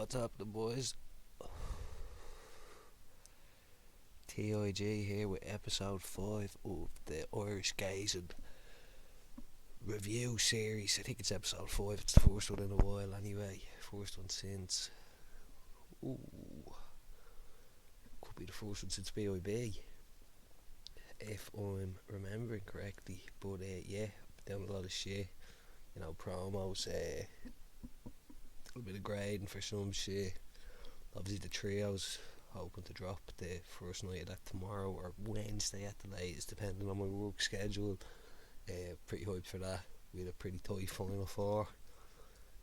What's happening, boys? TIG here with episode 5 of the Irish Gaijin review series. I think it's episode 5, it's the first one in a while anyway. First one since. Ooh. Could be the first one since BIB, if I'm remembering correctly. But yeah, down a lot of shit. You know, promos, a little bit of grading for some shit. Obviously, the trios hoping to drop the first night of that tomorrow or Wednesday at the latest, depending on my work schedule. Pretty hyped for that. We had a pretty tight final four.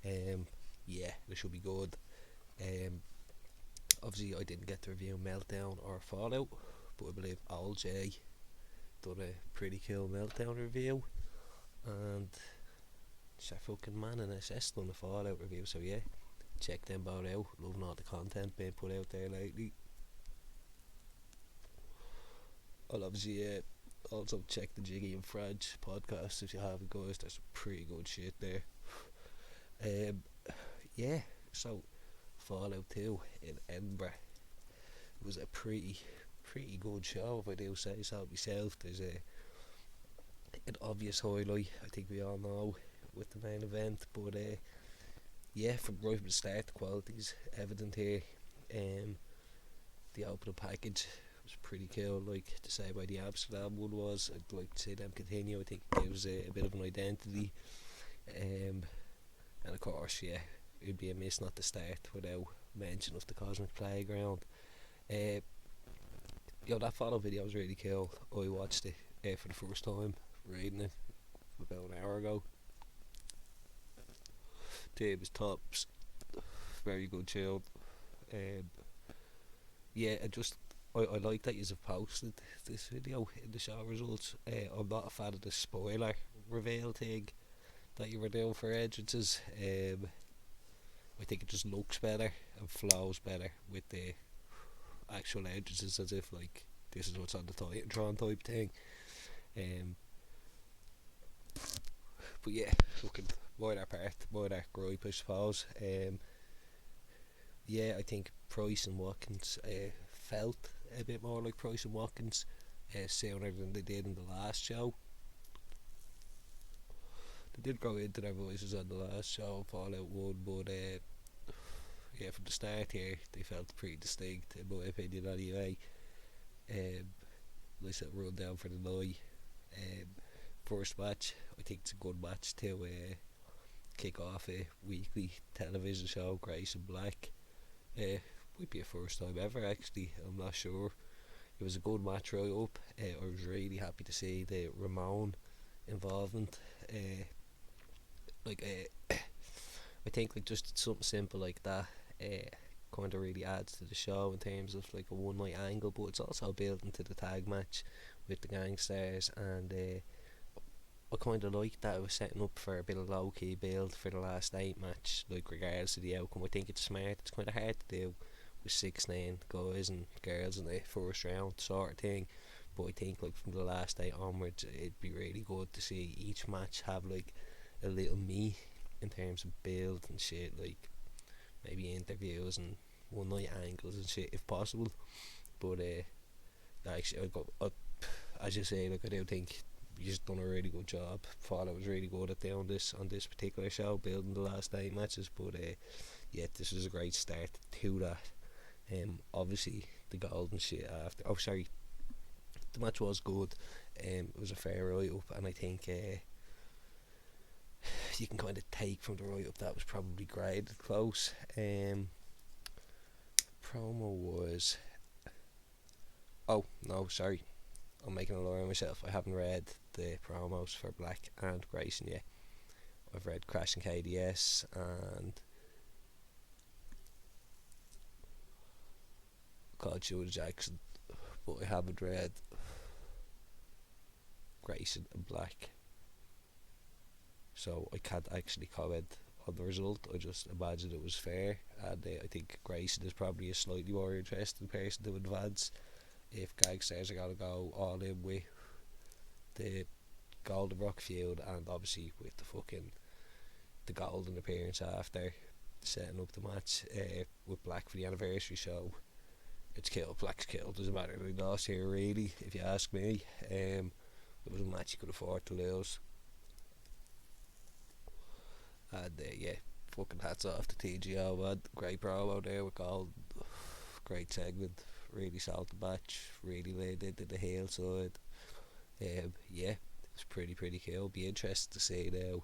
Yeah, it should be good. Obviously, I didn't get to review Meltdown or Fallout, but I believe Old J done a pretty cool Meltdown review, and fucking Man and SS done a Fallout review. So yeah, check them both out. Loving all the content being put out there lately. I'll obviously also check the Jiggy and Fraj podcast if you haven't, guys. There's some pretty good shit there. Yeah, so Fallout 2 in Edinburgh. It was a pretty good show, if I do say so myself. There's an obvious highlight, I think we all know, with the main event, but yeah, from right from the start, the quality's evident here. The opening package was pretty cool, like to say by the Amsterdam one was. I'd like to see them continue. I think it gives a bit of an identity, and of course, yeah, it'd be a miss not to start without mention of the Cosmic Playground. That photo video was really cool. I watched it for the first time, reading it about an hour ago. It was tops, very good chilled. Yeah, I like that you've posted this video in the show results. I'm not a fan of the spoiler reveal thing that you were doing for entrances. I think it just looks better and flows better with the actual entrances, as if like this is what's on the Titantron type thing. But yeah, fucking minor gripe, I suppose. Yeah, I think Price and Watkins felt a bit more like Price and Watkins sooner than they did in the last show. They did grow into their voices on the last show, Fallout 1, but yeah, from the start here, they felt pretty distinct, in my opinion, anyway. Nice little run down for the night. First match, I think it's a good match to kick off a weekly television show, Grace and Black. Might be a first time ever, actually, I'm not sure. It was a good match right up. I was really happy to see the Ramon involvement. I think like just something simple like that kind of really adds to the show in terms of like a one night angle, but it's also building to the tag match with the Gangsters, and I kind of like that it was setting up for a bit of low key build for the last 8 match, like regardless of the outcome. I think it's smart. It's kind of hard to do with 6-9 guys and girls in the first round sort of thing, but I think like from the last 8 onwards, it'd be really good to see each match have like a little me in terms of build and shit, like maybe interviews and one night angles and shit if possible. But actually, as you say, like I do think you just done a really good job. Fallout was really good at doing this on this particular show, building the last 8 matches. But yeah, this was a great start to that. Obviously the golden shit after. Oh, sorry, the match was good. It was a fair write up, and I think you can kind of take from the write up that was probably graded close. Promo was. Oh no, sorry, I'm making a liar of myself. I haven't read the promos for Black and Grayson yet. I've read Crash and KDS and called Judah Jackson, but I haven't read Grayson and Black, so I can't actually comment on the result. I just imagine it was fair, and I think Grayson is probably a slightly more interesting person to advance if Gangsters are going to go all in with the Golden Rock feud, and obviously with the Golden appearance after. setting up the match with Black for the anniversary show. It's killed. Black's killed. Doesn't matter. They lost here, really, if you ask me. It was a match you could afford to lose. And yeah, fucking hats off to TGO, man. Great promo there with Gold. Great segment. Really sold the match. Really laid into the heel side. Yeah, it was pretty cool. Be interested to see now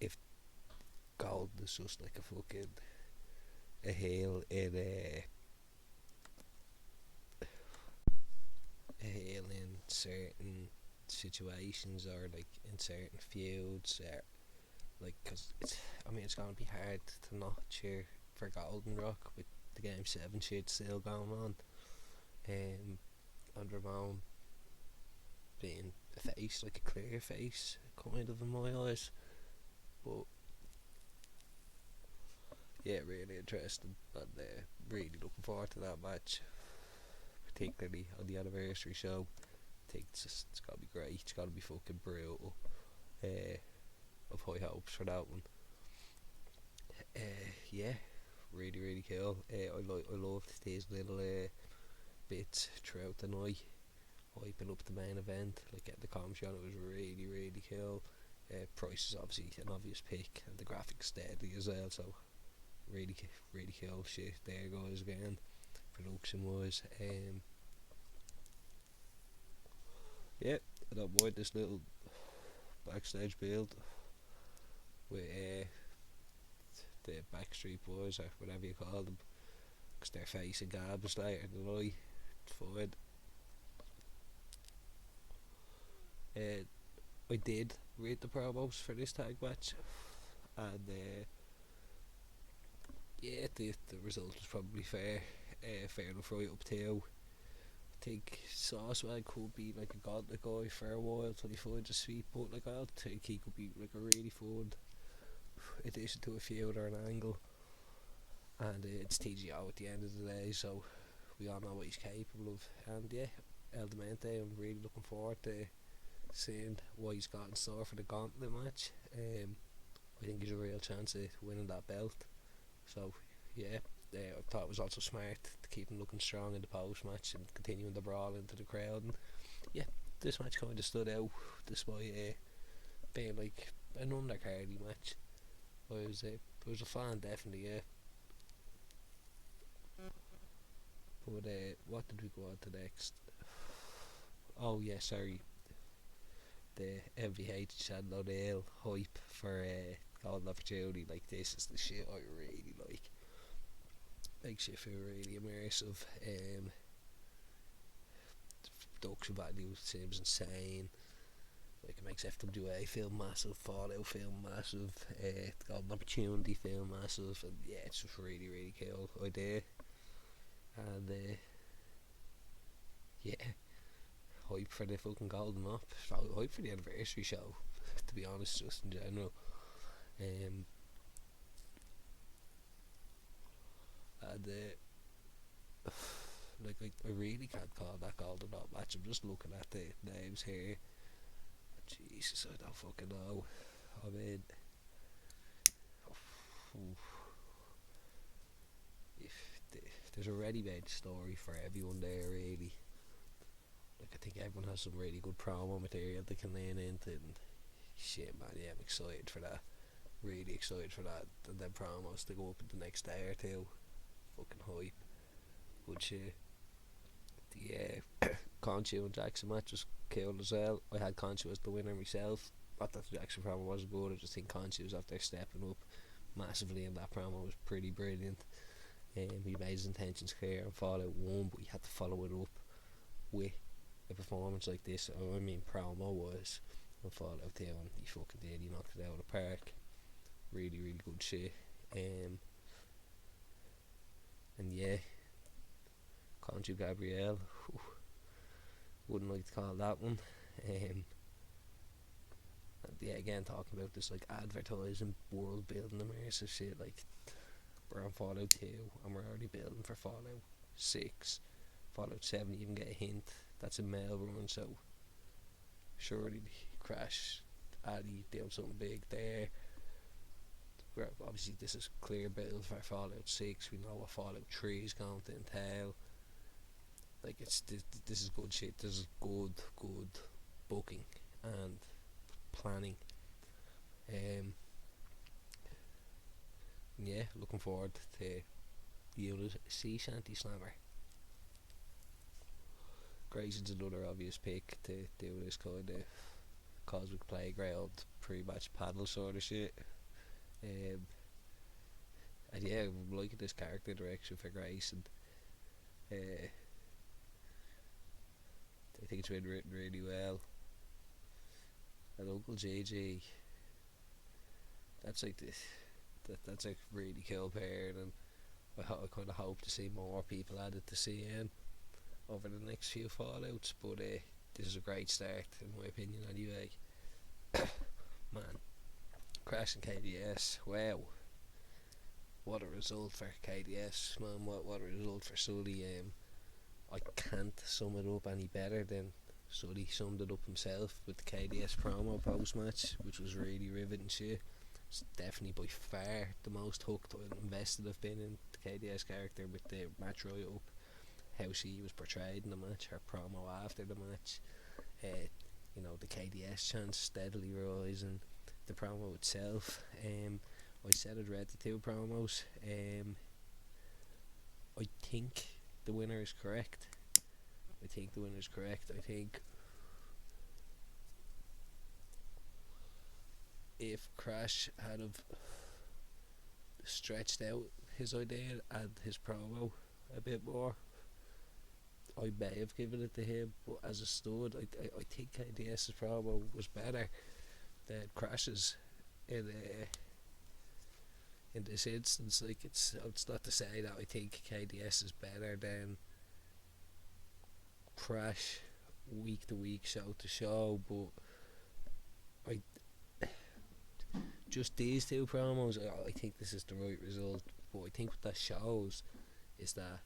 if Gold is just like a heel in certain situations, or like in certain feuds, like, because it's gonna be hard to not cheer for Golden Rock with the Game 7 shit still going on, and Ramon being a face, like a clear face, kind of, in my eyes. But yeah, really interesting, and really looking forward to that match, particularly on the anniversary show. I think it's gotta be great. It's gotta be fucking brutal. I've high hopes for that one. Yeah, really cool. I loved these little bits throughout the night, hyping up the main event, like getting the commentary on it was really cool. Price is obviously an obvious pick, and the graphics deadly as well. So really cool shit there, guys. Again, production wise, yeah, I don't mind this little backstage build with the Backstreet Boys, or whatever you call them, because they're facing Gabs later tonight. It's fine. I did read the promos for this tag match, and yeah, the result was probably fair enough right up till. I think Sauceman could be like a gauntlet guy for a while till he finds a sweet, but like, I don't think he could be like a really fun addition to a feud or an angle. And it's TGO at the end of the day, so we all know what he's capable of. And yeah, Eliminator, I'm really looking forward to seeing what he's got in store for the gauntlet match. I think he's a real chance of winning that belt. So yeah, I thought it was also smart to keep him looking strong in the post match and continuing the brawl into the crowd. And yeah, this match kind of stood out despite being like an undercardy match. I was a fan, definitely, yeah. But what did we go on to next? Oh yeah, sorry. The MVH Shannon O'Neill hype for Golden Opportunity. Like, this is the shit I really like. Makes you feel really immersive. The production value seems insane. Like, it makes FWA feel massive, Fallout feel massive, the Golden Opportunity feel massive, and yeah, it's just really cool idea. And yeah, hype for the fucking Golden Op, hype for the anniversary show, to be honest, just in general. And like, I really can't call that Golden Op match. I'm just looking at the names here. Jesus, I don't fucking know. I mean, there's a ready-made story for everyone there, really. Like, I think everyone has some really good promo material they can lean into, and shit, man, yeah, I'm excited for that. Really excited for that. And then promos to go up in the next day or two. Fucking hype. Good shit. The Conchu and Jackson match was cool as well. I had Conchu as the winner myself. Not that the Jackson promo wasn't good, I just think Conchu was after stepping up massively, and that promo was pretty brilliant. He made his intentions clear and Fallout 1, but he had to follow it up with a performance like this. I mean, promo wise, and Fallout 2, and he fucking did. He knocked it out of the park. Really good shit. And yeah, Conchu Gabrielle, wouldn't like to call that one. And yeah, again, talking about this like advertising, world building, immersive shit. Like, we're on Fallout 2 and we're already building for Fallout 6. Fallout 7, you even get a hint that's a mail run, so surely Crash, Addy doing something big there. We're obviously this is clear build for Fallout 6. We know what Fallout 3 is going to entail. Like, this is good shit. This is good booking and planning. Yeah, looking forward to the unit Sea Shanty Slammer. Gaijin's another obvious pick to do this kind of cosmic playground pre-match paddle sort of shit. And yeah, I'm liking this character direction for Grace, and I think it's been written really well. And Uncle JJ, that's like that's a really cool pair, and I kind of hope to see more people added to CN over the next few Fallouts. But this is a great start, in my opinion, anyway. Man, Crash and KDS, wow. What a result for KDS, man. What a result for Sully. I can't sum it up any better than Sully summed it up himself with the KDS promo post-match, which was really riveting shit. It's definitely by far the most hooked and invested I've been in the KDS character, with the match right up, how she was portrayed in the match, her promo after the match, the KDS chants steadily rising, the promo itself. I said I'd read the two promos. I think the winner is correct. I think if Crash had have stretched out his idea and his promo a bit more, I may have given it to him. But as it stood, I think KDS's promo was better than Crash's in this instance. Like, it's not to say that I think KDS is better than Crash week to week, show to show, but just these two promos, I think this is the right result. But I think what that shows is that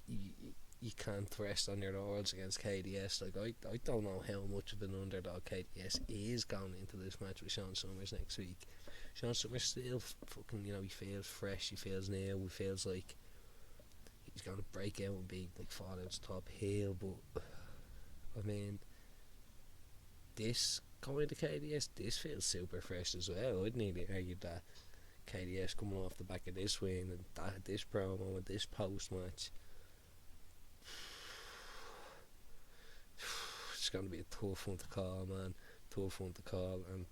you can't rest on your laurels against KDS. Like, I don't know how much of an underdog KDS is going into this match with Sean Summers next week. Sean Summers still fucking, he feels fresh, he feels new, he feels like he's going to break out and be like Fallout's top heel. But I mean, this coming to KDS, this feels super fresh as well. I'd nearly argue that KDS coming off the back of this win and this promo and this post match, it's going to be a tough one to call, man. Tough one to call. And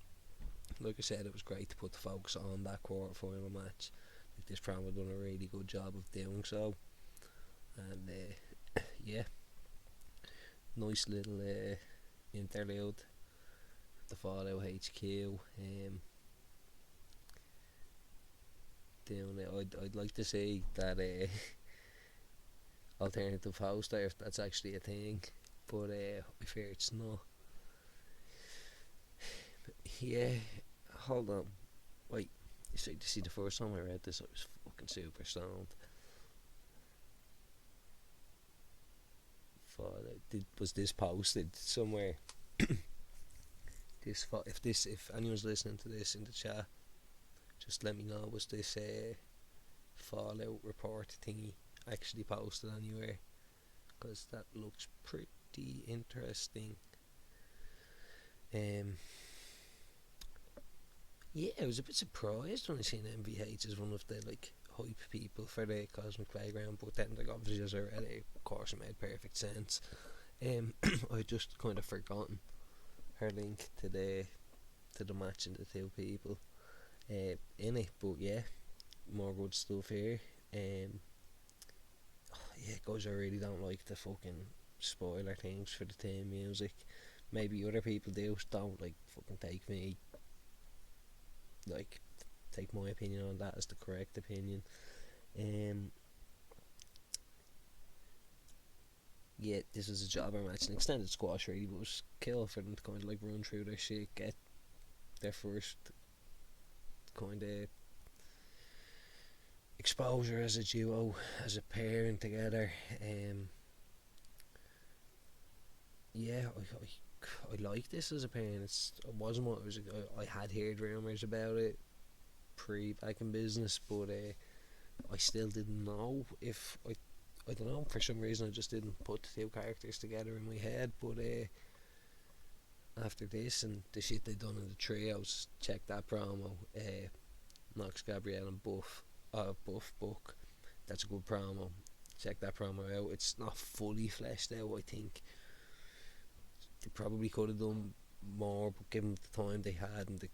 like I said, it was great to put the focus on that quarter final match. Like, this promo done a really good job of doing so. And yeah, nice little interlude, the Fallout HQ. Doing it. I'd like to see that alternative host there, if that's actually a thing, but I fear it's not. Yeah, hold on. Wait, you see, the first time I read this, I was fucking super stoned. Was this posted somewhere? If anyone's listening to this in the chat, just let me know. Was this Fallout report thingy actually posted anywhere? Because that looks pretty interesting. Yeah, I was a bit surprised when I seen MVH as one of the hype people for the Cosmic Playground, but then obviously as I read it, of course it made perfect sense. I just kind of forgotten her link to the match and the two people in it, but yeah, more good stuff here. Yeah, guys, I really don't like the fucking spoiler things for the theme music. Maybe other people do. Don't fucking take my opinion on that as the correct opinion. Yeah, this was a jobber match, an extended squash really, but it was cool for them to kind of run through their shit, get their first kind of exposure as a duo, as a pairing together. Yeah, I like this as a pairing. It wasn't what I had heard rumours about it 3 back in business, but I still didn't know if I don't know, for some reason I just didn't put the two characters together in my head, but after this and the shit they done in the trios, check that promo, Knox, Gabrielle and Buff Buck, that's a good promo, check that promo out. It's not fully fleshed out, I think they probably could have done more, but given the time they had and the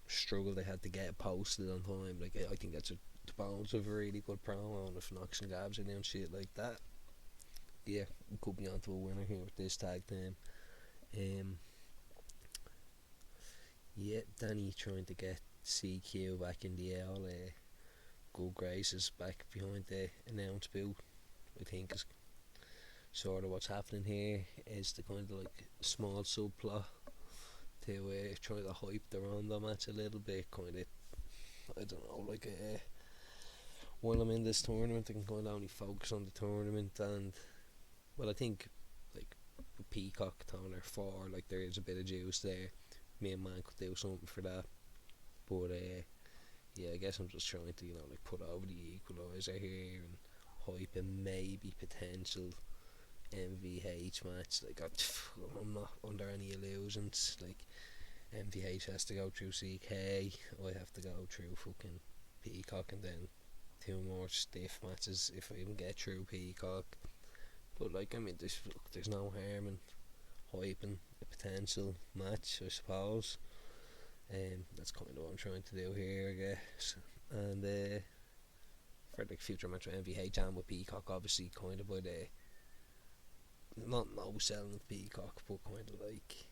struggle they had to get it posted on time, like I think that's the bones of a really good promo, and if Knox and Gabs are doing shit like that, yeah, we could be onto a winner here with this tag team. Yeah, Danny trying to get CQ back in the L, good graces back behind the announce booth, I think is sort of what's happening here, is the kind of like small subplot to try to hype the Ronda match a little bit, kind of, I don't know, like while I'm in this tournament I can kind of only focus on the tournament, and well I think like with Peacock telling her 4, like there is a bit of juice there, me and Man could do something for that, but yeah, I guess I'm just trying to, you know, like put over the equaliser here and hype a maybe potential MVH match. Like I'm not under any illusions, like MVH has to go through CK, I have to go through fucking Peacock, and then 2 more stiff matches if I even get through Peacock. But like, I mean, there's no harm in hyping a potential match, I suppose. That's kind of what I'm trying to do here, I guess. And for like future match with MVH and with Peacock, obviously kind of by the not no selling with Peacock, but kind of like,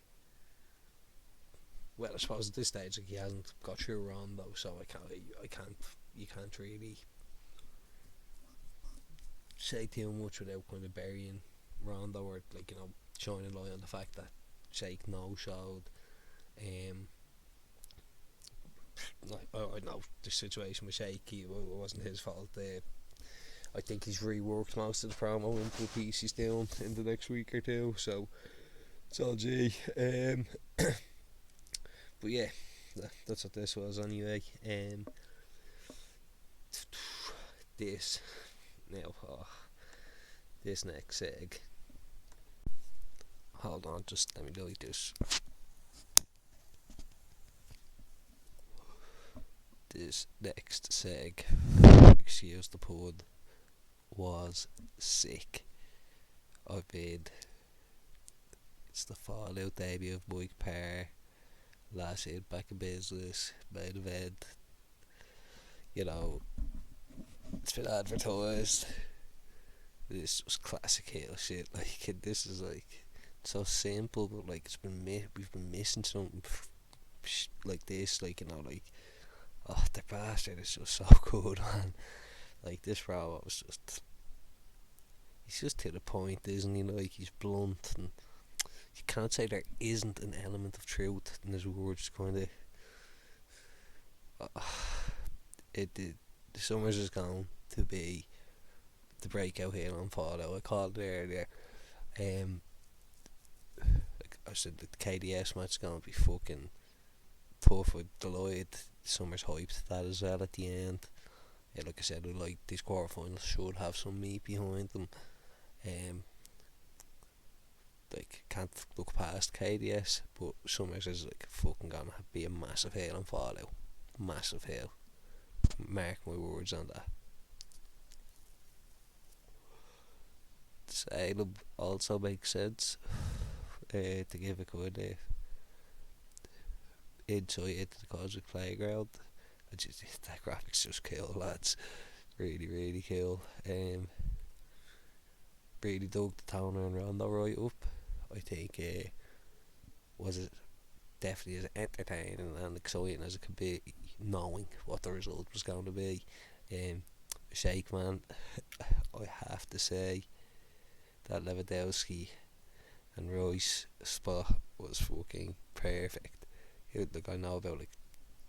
well, I suppose at this stage like he hasn't got through Rondo, so you can't really say too much without kind of burying Rondo, or like, you know, shining light on the fact that Shake no showed. I know the situation with Shake, it wasn't his fault. I think he's reworked most of the promo into a piece he's doing in the next week or two, so it's all G. But yeah, that's what this was anyway. This now, this next seg. Hold on, just let me delete this. This next seg, excuse the pun, was sick. It's the Fallout debut of Mike Parr, last year back in business, main event. You know, it's been advertised. This was classic heel shit. Like, this is like so simple, but like we've been missing something like this. Like, you know, like, oh, the bastard is just so good, man. Like, this robot was just, he's just to the point, isn't he? Like, he's blunt, and you can't say there isn't an element of truth in his words. Kind of, the Summers is going to be the breakout heel on Fallout. I called it earlier. Like I said, the KDS match is going to be fucking tough. I'm delighted Summers hyped that as well at the end. Yeah, like I said, like, these quarterfinals should have some meat behind them. Like, can't look past KDS, but Summers is like fucking gonna be a massive heel on Fallout. Massive heel. Mark my words on that. Salem also makes sense. To give a kind of insight into the Cosmic Playground. That graphics just kill, lads. Really, really cool. Really dug the Towner and Rondo right up. I think was it definitely as entertaining and exciting as it could be, knowing what the result was going to be. Shake, man, I have to say that Lewandowski and Royce spot was fucking perfect. Like, I know about like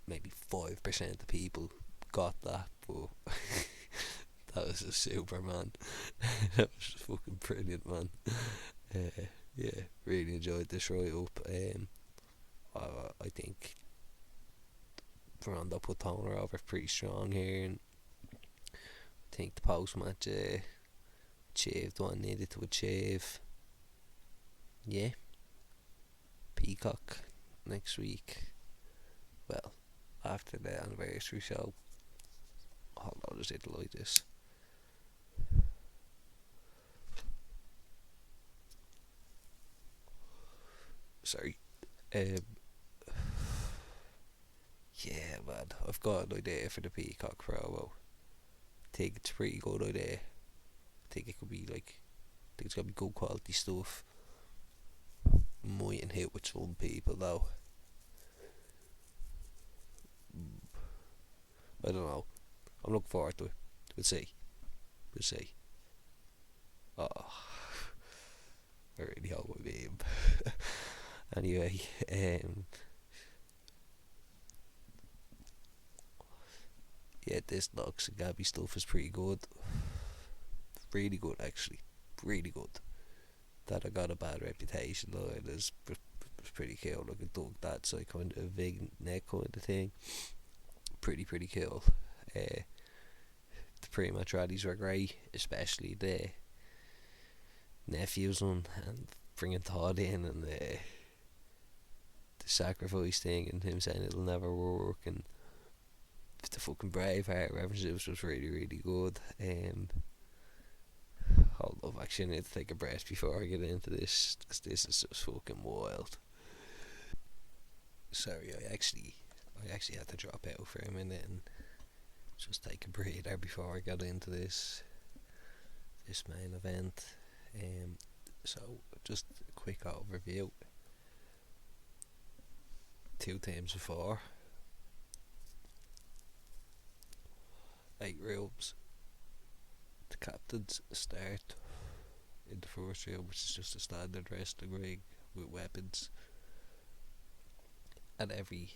maybe 5% of people got that, but that was a Superman. That was just fucking brilliant, man. Yeah, really enjoyed this right up. I think Rondo put Toner over pretty strong here, and I think the post match achieved what I needed to achieve. Yeah, Peacock next week. Well, after the anniversary show. Hold on, just hit like this. Sorry. Yeah, man, I've got an idea for the Peacock promo. I think it's a pretty good idea. I think it could be like, I think it's gonna be good quality stuff. Mightn't hit with some people though. I don't know. I'm looking forward to it. We'll see. We'll see. Oh, I really hope I beat him. Anyway, yeah, this Knox and Gabby stuff is pretty good. Really good, actually. Really good. That I got a bad reputation though. It is pretty cool. Like I dug that, so I kind of a big neck kind of thing. Pretty cool. The pre-match rallies were great, especially the nephews one and bringing Todd in, and the sacrifice thing, and him saying it'll never work, and the fucking Braveheart references was really good. Hold up, actually I need to take a breath before I get into this, because this is just fucking wild. Sorry, I actually had to drop out for a minute and just take a breather before I got into this main event. So just a quick overview. 2 teams of 4, 8 rooms. The captains start in the first room, which is just a standard wrestling ring with weapons, and every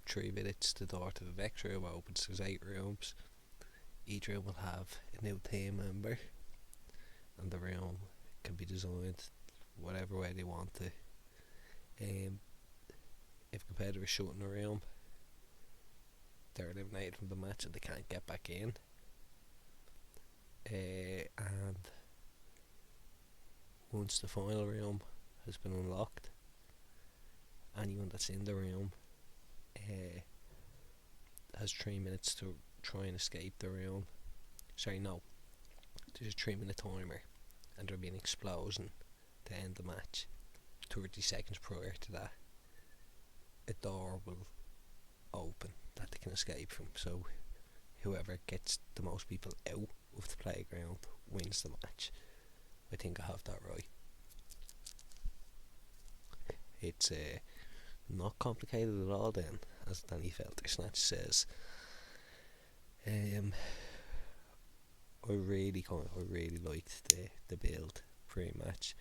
3 minutes the door to the next room opens. There's 8 rooms. Each room will have a new team member, and the room can be designed whatever way they want to. If a competitor is shut in a room, they're eliminated from the match and they can't get back in. And once the final room has been unlocked, anyone that's in the room has 3 minutes to try and escape the room. Sorry, no, there's a 3-minute timer, and there'll be an explosion to end the match. 30 seconds prior to that, a door will open that they can escape from, so whoever gets the most people out of the playground wins the match. I think I have that right. It's not complicated at all then, as Danny Felter Snatch says. I really liked the build pre-match.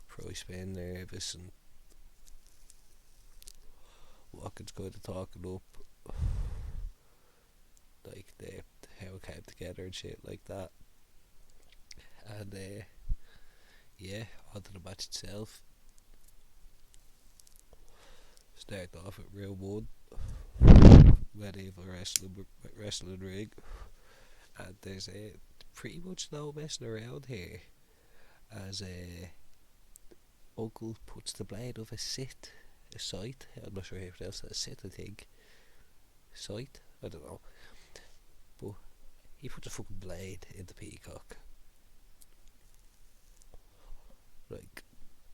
Price being nervous and Watkins kind of talking up, like how it came together and shit like that. And yeah, onto the match itself. Start off at room 1, medieval wrestling ring, and there's pretty much no messing around here, as Uncle puts the blade of a sight. I'm not sure how else says sit. I think sight. I don't know, but he puts a fucking blade in the Peacock. Like,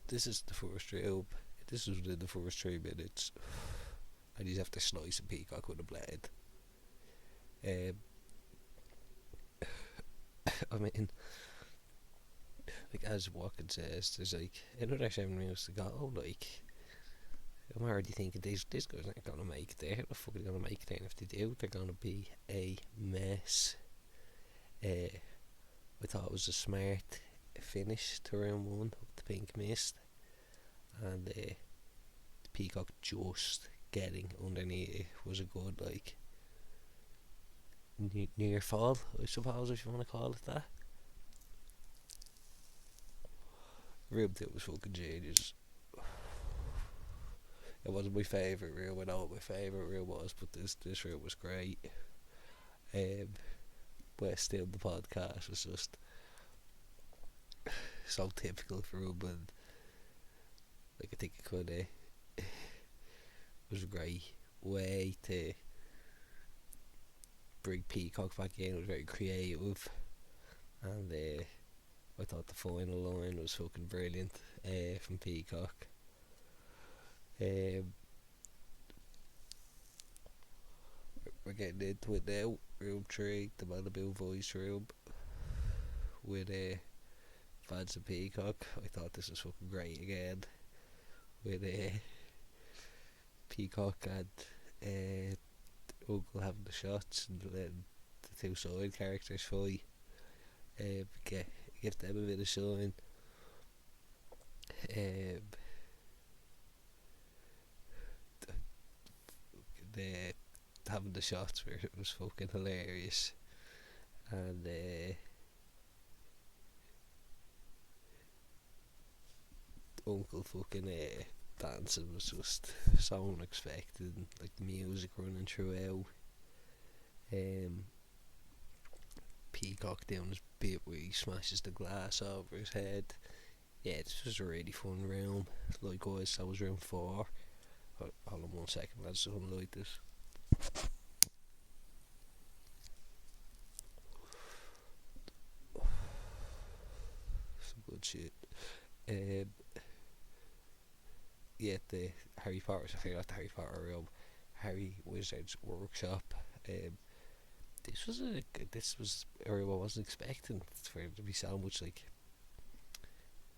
this is the first room. This is within the first 3 minutes, and he's have to slice a Peacock with a blade. I mean, like as Watkins says, there's like another 7 rooms to go. Like, I'm already thinking these guys aren't gonna make it there. How the fuck are they gonna make it there? And if they do, they're gonna be a mess. I thought it was a smart finish to round 1 with the pink mist, and the Peacock just getting underneath it was a good, like, near fall, I suppose, if you want to call it that. Room 2 was fucking genius. It wasn't my favourite room. I know what my favourite room was, but this room was great. Um, but still, the podcast was just so typical for him, and like I think it could was a great way to bring Peacock back in. It was very creative, and I thought the final line was fucking brilliant from Peacock. We're getting into it now. Room 3, the Malibu Voice Room, with fans of Peacock. I thought this was fucking great again, with Peacock and Uncle having the shots, and then the two side characters fight. Give them a bit of shine. The having the shots where it was fucking hilarious, and Uncle fucking dancing was just so unexpected, and like the music running throughout. Peacock doing his bit where he smashes the glass over his head. Yeah, this was a really fun room. Likewise, that was room 4. Hold on 1 second, lads, so I'm like this. Some good shit. Yeah, the Harry Potter, I forgot the Harry Potter room. Harry Wizard's Workshop. This was a room I wasn't expecting for it to be so much like,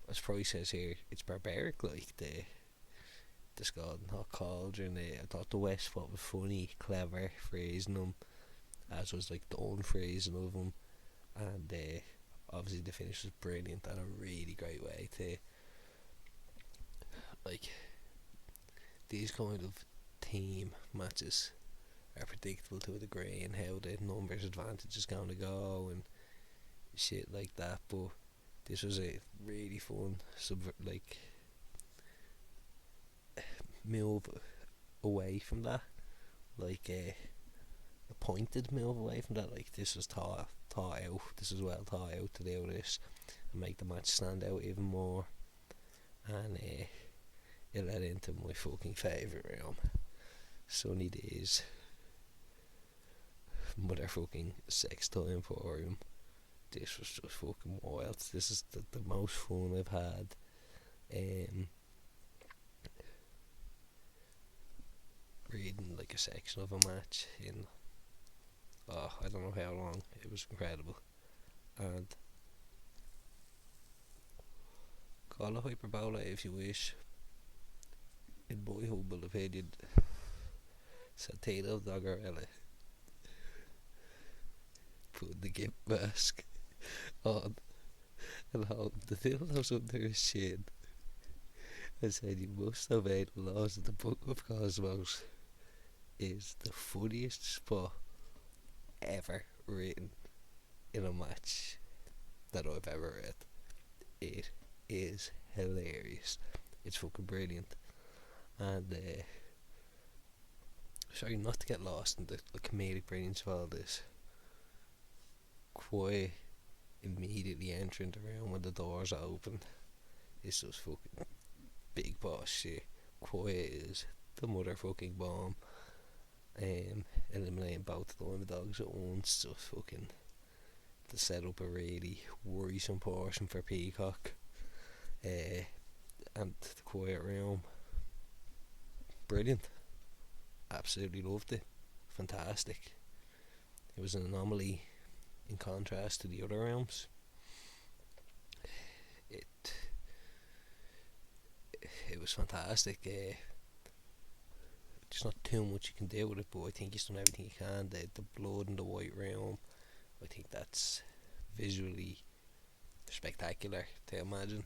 as Price says here, it's barbaric, like the Scalding Hot Cauldron. I thought the West spot was funny, clever phrasing them, as was like the unphrasing of them, and obviously the finish was brilliant and a really great way to, like, these kind of team matches are predictable to a degree, and how the numbers advantage is going to go and shit like that. But this was a really fun move away from that, like a pointed move away from that. Like, this was thought out. This is well thought out to do this and make the match stand out even more, and it led into my fucking favourite room, Sunny Days motherfucking sex toy emporium. This was just fucking wild. This is the most fun I've had reading like a section of a match in I don't know how long. It was incredible, and call it hyperbole if you wish. In my humble opinion, Santino Doggerella putting the gimp mask on and holding the dildos under his chin and said, "You must obey the laws of the Book of Cosmos," is the funniest spot ever written in a match that I've ever read. It is hilarious. It's fucking brilliant. And sorry, not to get lost in the comedic brilliance of all this, Koi immediately entering the room when the doors open is just fucking big boss shit. Koi is the motherfucking bomb. Eliminating both the underdogs at once, just fucking to set up a really worrisome portion for Peacock. And the quiet room, brilliant. Absolutely loved it. Fantastic. It was an anomaly in contrast to the other realms. It was fantastic. There's not too much you can do with it, but I think he's done everything he can. The blood in the white realm, I think that's visually spectacular to imagine.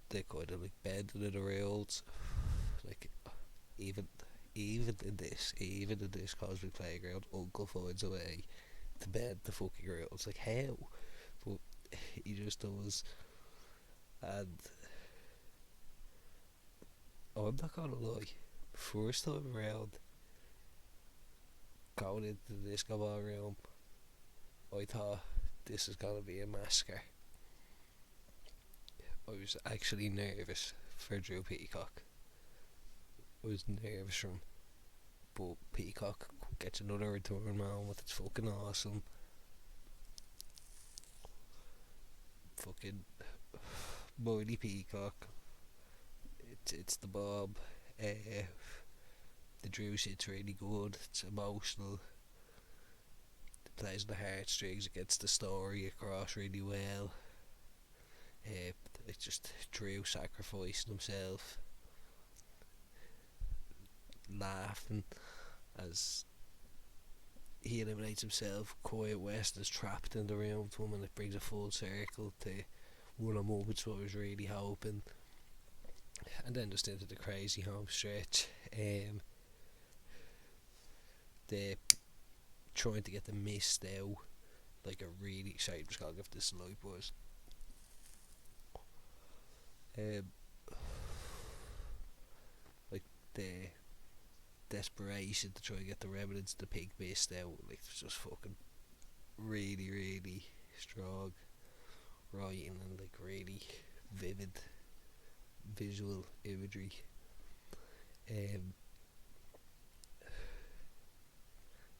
The kind of like bending of the rails, like even in this cosmic playground, Uncle finds a way to bend the fucking rails. Like, how? But he just does. And I'm not gonna lie, first time around going into the disco ball room, I thought this is gonna be a massacre. I was actually nervous for Drew Peacock. I was nervous for him, but Peacock gets another return man with it's fucking awesome. Fucking Mighty Peacock. It's the Bob. The Drew shit's really good. It's emotional. It plays on the heartstrings. It gets the story across really well. It's just Drew sacrificing himself, laughing as he eliminates himself. Quiet West is trapped in the room with him, and it brings a full circle to one of the moments what I was really hoping. And then just into the crazy home stretch. The trying to get the mist out like a really sorry, I'm just gonna give this a light, boys. Like the desperation to try and get the remnants of the pig mist out, like it's just fucking really, really strong writing and like really vivid visual imagery.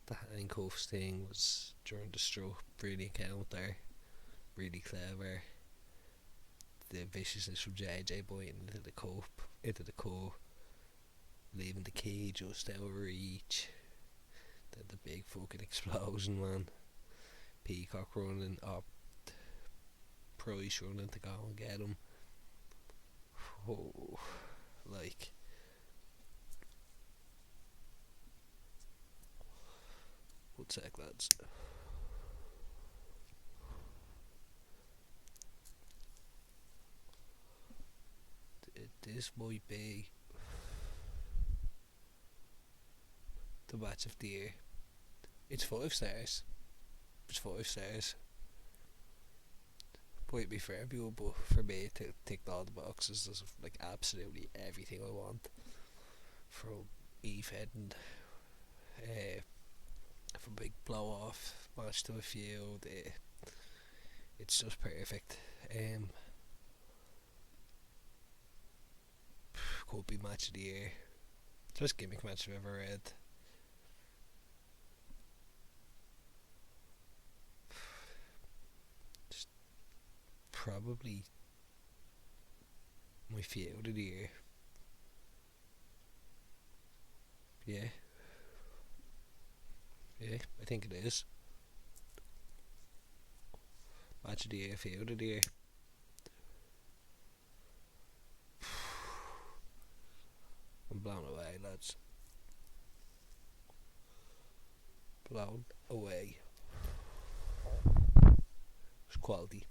The handcuffs thing was during the stroke, brilliant counter, really clever. The viciousness from JJ biting into the cup, leaving the key just out of reach. Then the big fucking explosion, man. Peacock running up, Price running to go and get him. Oh, like one sec, lads. This might be the match of the year. It's 5 stars. It's 5 stars. Might be for everyone, but for me, it ticked all the boxes. There's like absolutely everything I want. From Eve heading, from big blow off match to a feud, it's just perfect. Could be match of the year. Just gimmick match I've ever read. Just probably my feud of the year. Yeah, I think it is. Match of the year, feud of the year. I'm blown away, lads. Blown away. It's quality.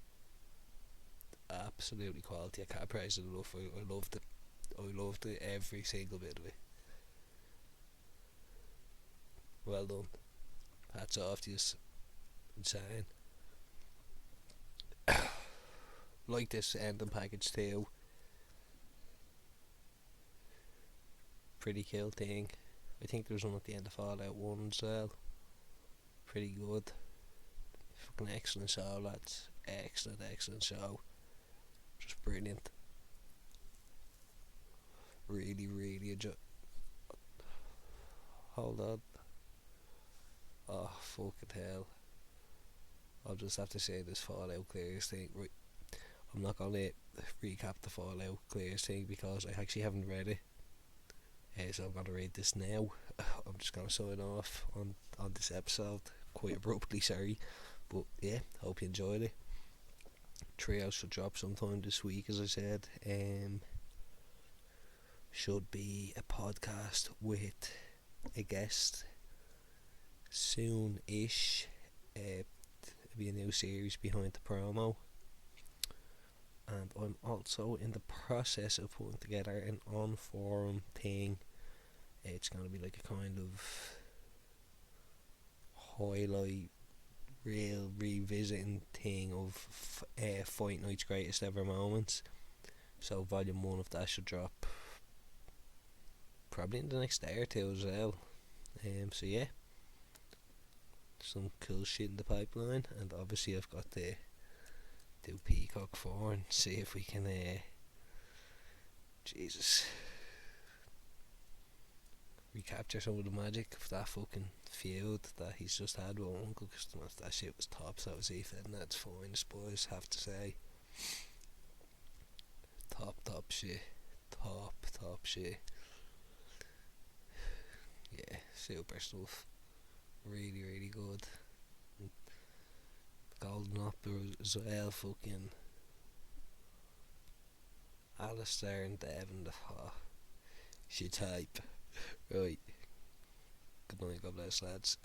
Absolutely quality. I can't praise it enough. I loved it. I loved it, every single bit of it. Well done. Hats off to you. Insane. Like this ending package too. Pretty cool thing. I think there's one at the end of Fallout 1 as well. Pretty good. Fucking excellent show, lads. Excellent show. Just brilliant. Really enjoy. Hold on. Oh, fucking hell. I'll just have to say this Fallout Clears thing. Right. I'm not gonna recap the Fallout Clears thing because I actually haven't read it. So I'm gonna read this now. I'm just gonna sign off on this episode quite abruptly, sorry, but yeah, hope you enjoyed it. Treehouse should drop sometime this week, as I said. Should be a podcast with a guest soon-ish. It'll be a new series behind the promo, and I'm also in the process of putting together an on-forum thing. It's going to be like a kind of highlight real revisiting thing of Fight Night's greatest ever moments. So volume 1 of that should drop probably in the next day or two as well. So yeah, some cool shit in the pipeline, and obviously I've got to do Peacock 4 and see if we can Jesus, recapture some of the magic of that fucking feud that he's just had with Uncle, because that shit was top. So was Ethan, and that's fine, I suppose, have to say. Top shit. Top shit. Yeah, super stuff. Really good. And Golden Opera as well, fucking Alistair and Devon, oh, shit type. Right. Good night, God bless, lads.